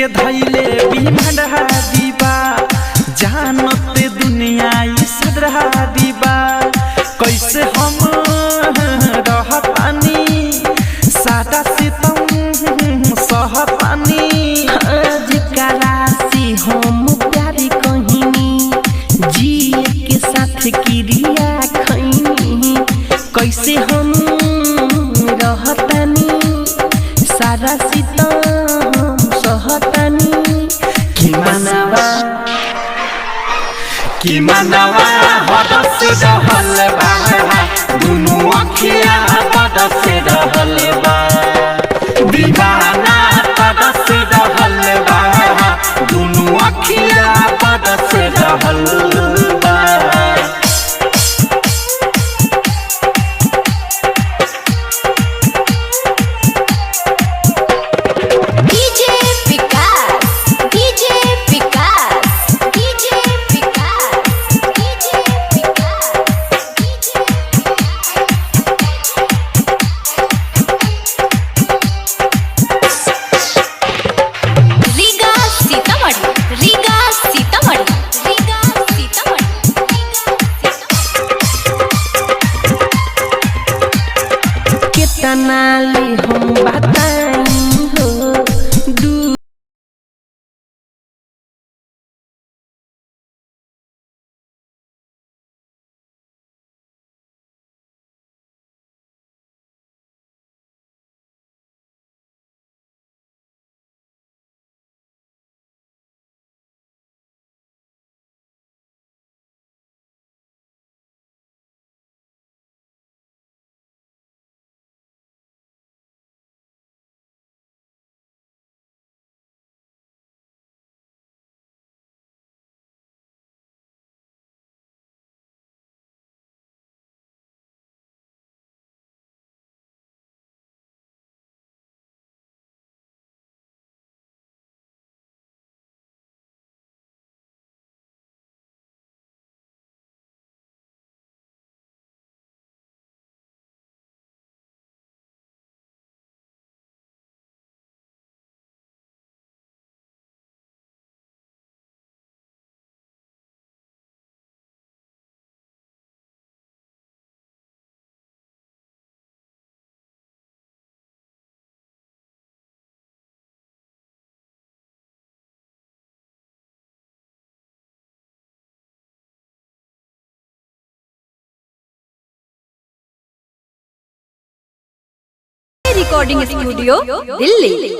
के धैले बिमढ़ा दीबा जानते दुनिया सदरा दीबा कैसे हम रहतानी सादा सितम सहतानी जकरा से हम प्यार कहिनी जिए के साथ क्रिया खैनी कैसे हम रहतानी सारा सितम सहतानी कि मनवा हदस रहल बा दुनु अखिया बदस रहल बा दीवाना बदस रहल बा दुनु अखिया बदस रहल बा नाली हम बताई हो रिकॉर्डिंग स्टूडियो दिल्ली।